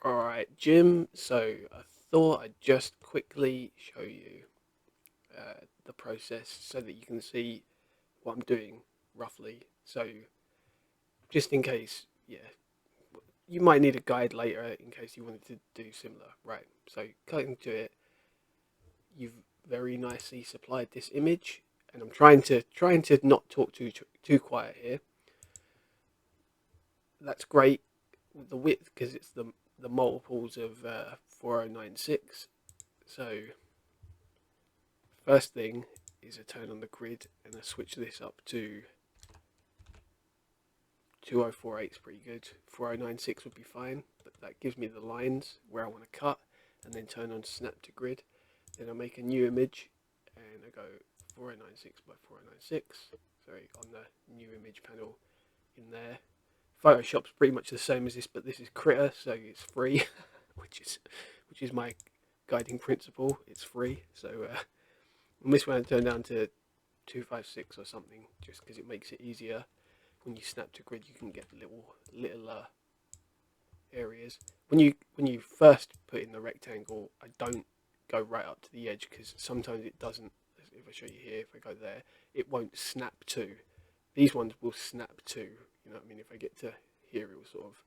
Alright, Jim, so I thought I'd just quickly show you the process so that you can see what I'm doing roughly. So, just in case, yeah, you might need a guide later in case you wanted to do similar. Right, so cutting to it, you've very nicely supplied this image, and I'm trying to not talk too quiet here. That's great. The width, because it's the multiples of 4096. So first thing is I turn on the grid and I switch this up to 2048 is pretty good. 4096 would be fine, but that gives me the lines where I want to cut, and then turn on snap to grid. Then I make a new image and I go 4096 by 4096. Sorry, on the new image panel in there. Photoshop's pretty much the same as this, but this is Krita, so it's free, which is my guiding principle. It's free, so on this one I turn down to 256 or something, just because it makes it easier. When you snap to grid, you can get little areas. When you first put in the rectangle, I don't go right up to the edge because sometimes it doesn't. If I show you here, if I go there, it won't snap to. These ones will snap to. You know what I mean? If I get to here, it will sort of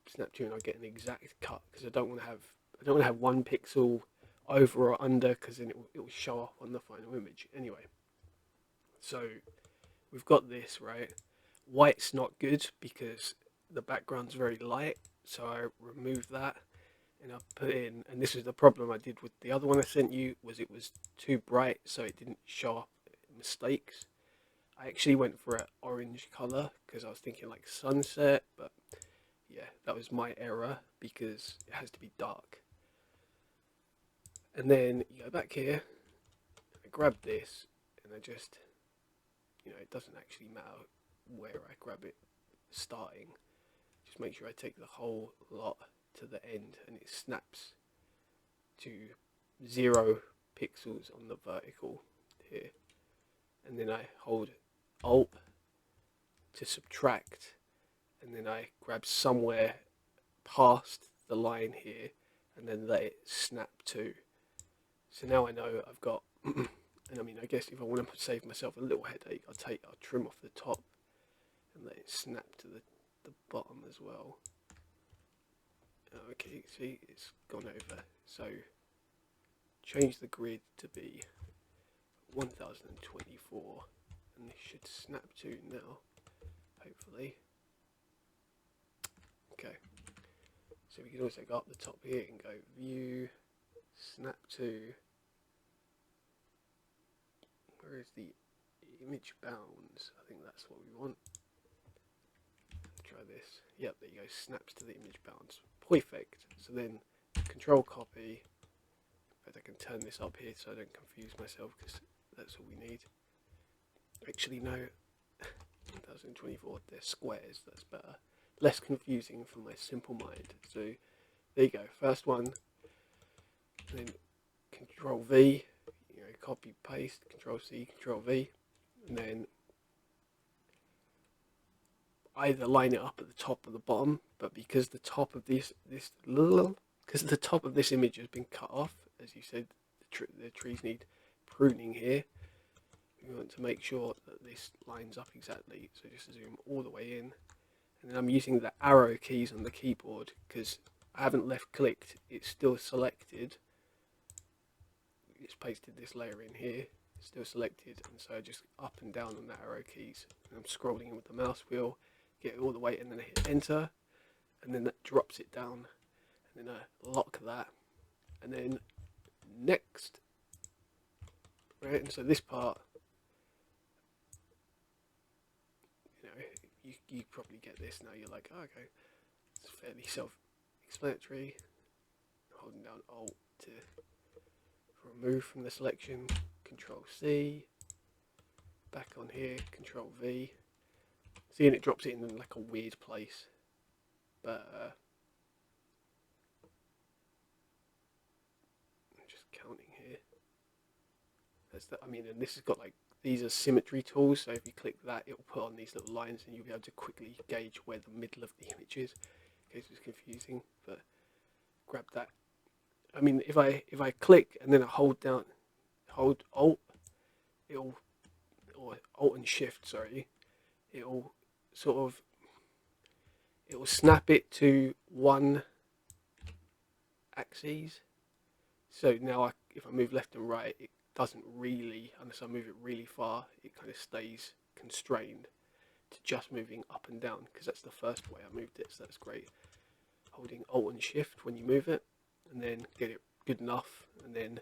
snap to, and I get an exact cut because I don't want to have 1 pixel over or under, because then it will show up on the final image. Anyway, so we've got this right. White's not good because the background's very light, so I remove that and I put in, and this is the problem I did with the other one I sent you, was it was too bright, so it didn't show up mistakes. I actually went for an orange color because I was thinking like sunset, but yeah, that was my error because it has to be dark. And then you go back here, I grab this, and I just, it doesn't actually matter where I grab it starting. Just make sure I take the whole lot to the end and it snaps to 0 pixels on the vertical here. And then I hold Alt to subtract, and then I grab somewhere past the line here and then let it snap to. So now I know I've got, and I mean, I guess if I want to save myself a little headache, I'll trim off the top and let it snap to the bottom as well. Okay, see, it's gone over. So change the grid to be 1024, and this should snap to now, hopefully. Okay, so we can also go up the top here and go view, snap to, where is the image bounds? I think that's what we want. Try this. Yep, there you go, snaps to the image bounds. Perfect. So then control copy. But I can turn this up here so I don't confuse myself, because that's all we need. Actually, no. 1024, they're squares, that's better. Less confusing for my simple mind. So there you go, first one. Then control V, copy, paste, control C, control V. And then either line it up at the top or the bottom, but because the top of this image has been cut off, as you said, the trees need pruning here. We want to make sure that this lines up exactly. So just zoom all the way in, and then I'm using the arrow keys on the keyboard because I haven't left clicked. It's still selected. Just pasted this layer in here. It's still selected, and so I just up and down on the arrow keys. And I'm scrolling in with the mouse wheel, get it all the way, and then I hit enter, and then that drops it down, and then I lock that, and then next, right? And so this part, you probably get this now. You're like, oh, okay, it's fairly self-explanatory. Holding down Alt to remove from the selection, Control C, back on here, Control V. See, and it drops it in like a weird place, but I'm just counting here. And this has got like, these are symmetry tools, so if you click that, it will put on these little lines, and you'll be able to quickly gauge where the middle of the image is. case it's confusing, but grab that. I mean, if I click and then I hold Alt, it'll, or Alt and Shift, sorry, it'll sort of, it will snap it to one axis. So now if I move left and right, it doesn't really, unless I move it really far, it kind of stays constrained to just moving up and down, because that's the first way I moved it, so that's great. Holding Alt and Shift when you move it, and then get it good enough, and then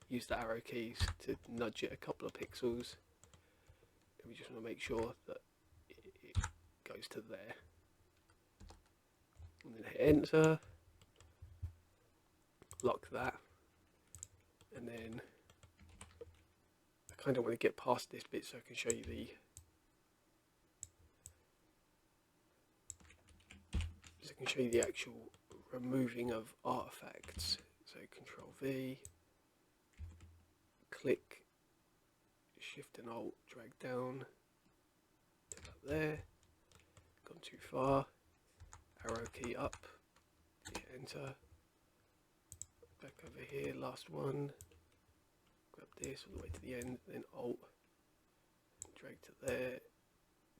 use the arrow keys to nudge it a couple of pixels. And we just want to make sure that it goes to there. And then hit enter, lock that, and then I kind of want to get past this bit so I can show you the actual removing of artifacts. So Control V, click, Shift and Alt, drag down to about there, gone too far, arrow key up, hit enter, back over here, last one, grab this all the way to the end, then Alt, drag to there,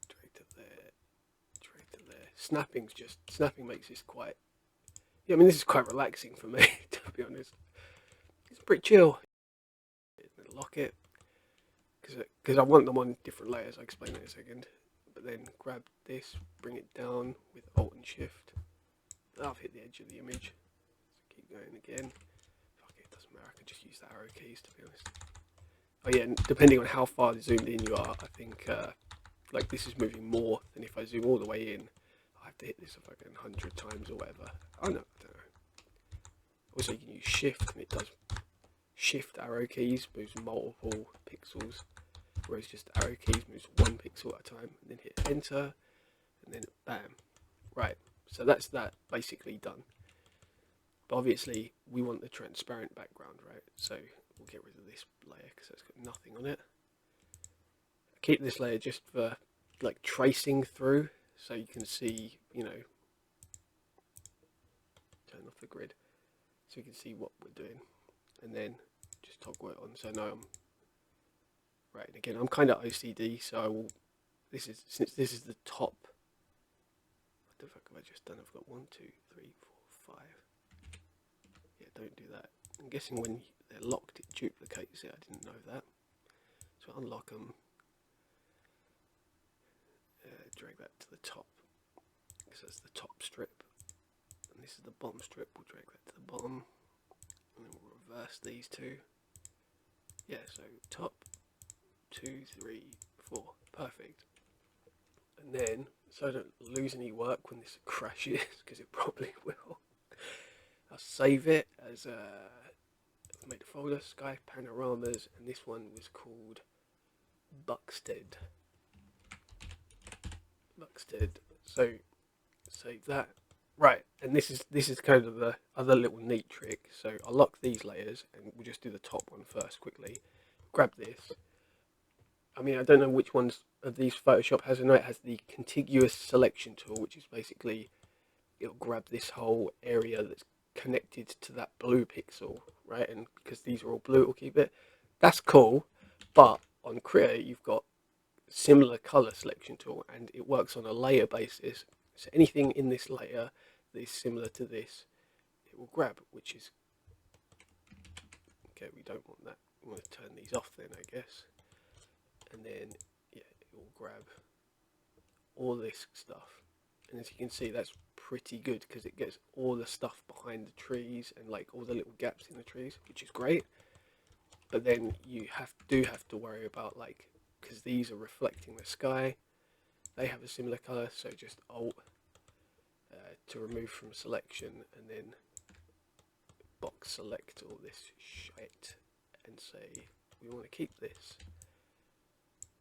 drag to there, drag to there. Snapping makes this quite, yeah, I mean this is quite relaxing for me, to be honest. It's pretty chill. Then lock it, because I want them on different layers, I'll explain that in a second. But then grab this, bring it down with Alt and Shift. I've hit the edge of the image, so keep going again. Fuck it, doesn't matter, I can just use the arrow keys, to be honest. Oh yeah, and depending on how far zoomed in you are, I think like this is moving more than if I zoom all the way in. I have to hit this like 100 times or whatever. Oh no, I don't know. Also you can use Shift and it does Shift arrow keys, moves multiple pixels, whereas just arrow keys moves one pixel at a time, and then hit enter, and then bam. Right, so that's that basically done. But obviously we want the transparent background, right? So we'll get rid of this layer because it's got nothing on it. Keep this layer just for like tracing through, so you can see, you know, turn off the grid so you can see what we're doing, and then just toggle it on. So now I'm right, and again I'm kind of OCD, so I will, since this is the top, what the fuck have I just done? I've got 1, 2, 3, 4, 5. Yeah, don't do that. I'm guessing when they're locked it duplicates it. I didn't know that. So unlock them, drag that to the top, because that's the top strip, and this is the bottom strip. We'll drag that to the bottom, and then we'll reverse these two. Yeah, so top, 2, 3, 4, perfect. And then, so I don't lose any work when this crashes, because it probably will, I'll save it as I've made a folder, Sky Panoramas, and this one was called Buxted. So save that. Right, and this is kind of the other little neat trick. So I'll lock these layers, and we'll just do the top one first quickly. Grab this. I mean, I don't know which ones of these Photoshop has. I know it has the contiguous selection tool, which is basically, it'll grab this whole area that's connected to that blue pixel, right? And because these are all blue, it'll keep it. That's cool, but on Krita you've got similar color selection tool, and it works on a layer basis. So anything in this layer that is similar to this, it will grab, which is okay. We don't want that. We want to turn these off then, I guess. And then yeah, it will grab all this stuff, and as you can see, that's pretty good because it gets all the stuff behind the trees and like all the little gaps in the trees, which is great. But then you do have to worry about, like, because these are reflecting the sky, they have a similar color, so just Alt to remove from selection, and then box select all this shit and say we want to keep this.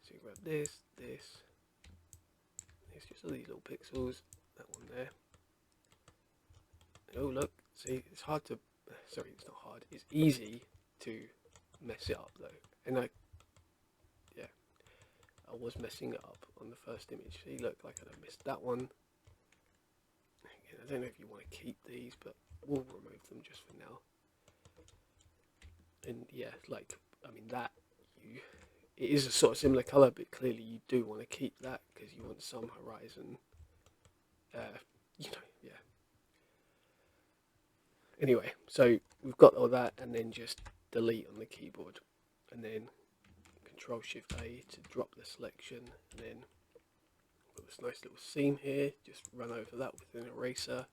So you grab this, it's just all these little pixels, that one there. Oh look, see, it's hard to, sorry, it's not hard, it's easy to mess it up though. And I was messing it up on the first image. See, look, like I missed that one. I don't know if you want to keep these, but we'll remove them just for now. And yeah, like, I mean, it is a sort of similar colour, but clearly you do want to keep that because you want some horizon, yeah. Anyway, so we've got all that, and then just delete on the keyboard, and then Control Shift A to drop the selection, and then got this nice little seam here, just run over that with an eraser.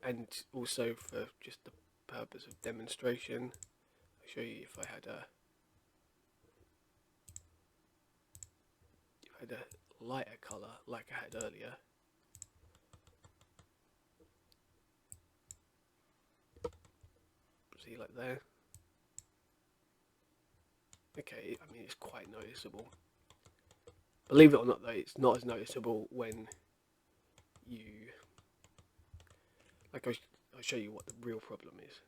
And also for just the purpose of demonstration, I'll show you if I had a lighter colour like I had earlier. See, like there. Okay, I mean, it's quite noticeable. Believe it or not though, it's not as noticeable when you, like I'll show you what the real problem is.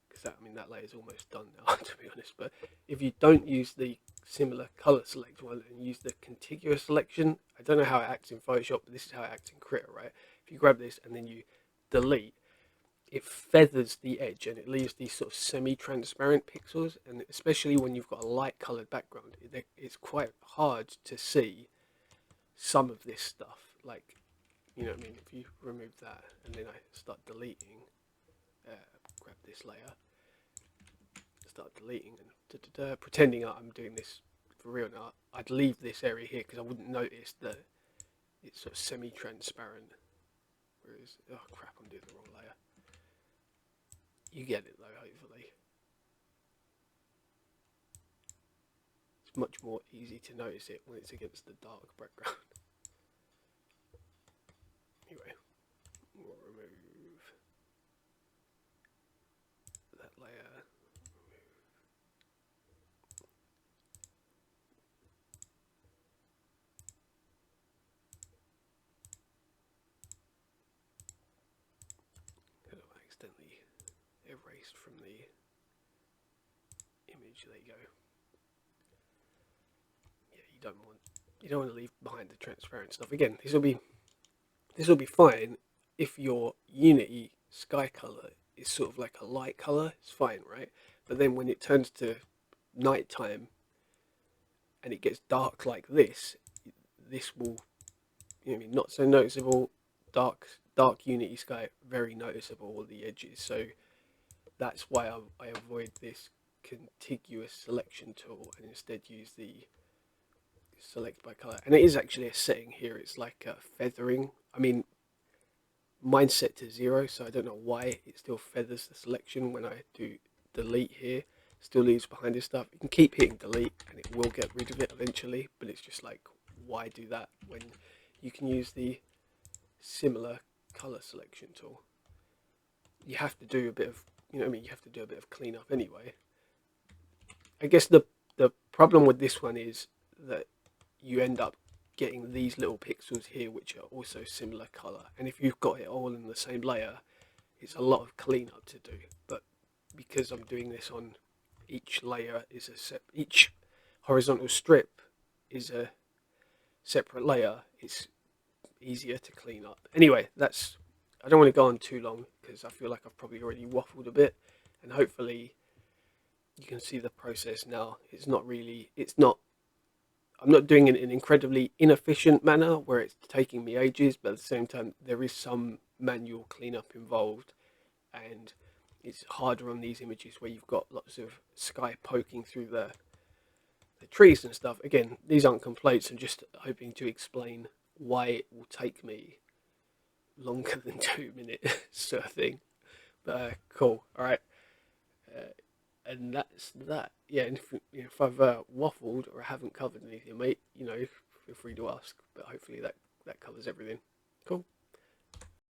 Because that layer is almost done now, to be honest. But if you don't use the similar colour select one and use the contiguous selection, I don't know how it acts in Photoshop, but this is how it acts in Krita, right? If you grab this and then you delete, it feathers the edge and it leaves these sort of semi-transparent pixels, and especially when you've got a light coloured background, it's quite hard to see some of this stuff. Like, you know what I mean? If you remove that and then I start deleting, grab this layer, start deleting and pretending I'm doing this for real now, I'd leave this area here because I wouldn't notice that it's sort of semi-transparent. Whereas, oh crap, I'm doing the wrong layer. You get it though, hopefully. It's much more easy to notice it when it's against the dark background. Anyway, we'll remove that layer. Kind of accidentally erased from the image. There you go. Yeah, you don't want to leave behind the transparent stuff. Again, this will be fine if your Unity sky color is sort of like a light color. It's fine, right? But then when it turns to nighttime and it gets dark like this will, you know what I mean, not so noticeable. Dark Unity sky, very noticeable all the edges. So that's why I avoid this contiguous selection tool and instead use the select by color. And it is actually a setting here. It's like feathering. I mean, mine's set to 0, so I don't know why it still feathers the selection when I do delete here. Still leaves behind this stuff. You can keep hitting delete and it will get rid of it eventually, but it's just like, why do that when you can use the similar color selection tool? You have to do a bit of, you know what I mean, you have to do a bit of cleanup anyway. I guess the problem with this one is that you end up getting these little pixels here which are also similar color, and if you've got it all in the same layer, it's a lot of cleanup to do. But because I'm doing this on each layer is each horizontal strip is a separate layer, it's easier to clean up. Anyway, I don't want to go on too long because I feel like I've probably already waffled a bit, and hopefully you can see the process now. I'm not doing it in an incredibly inefficient manner where it's taking me ages, but at the same time there is some manual cleanup involved, and it's harder on these images where you've got lots of sky poking through the trees and stuff. Again, these aren't complaints, I'm just hoping to explain why it will take me longer than 2 minutes sort of thing. But cool, alright. And that's that. Yeah, and if I've waffled or I haven't covered anything, mate, feel free to ask. But hopefully that covers everything. Cool.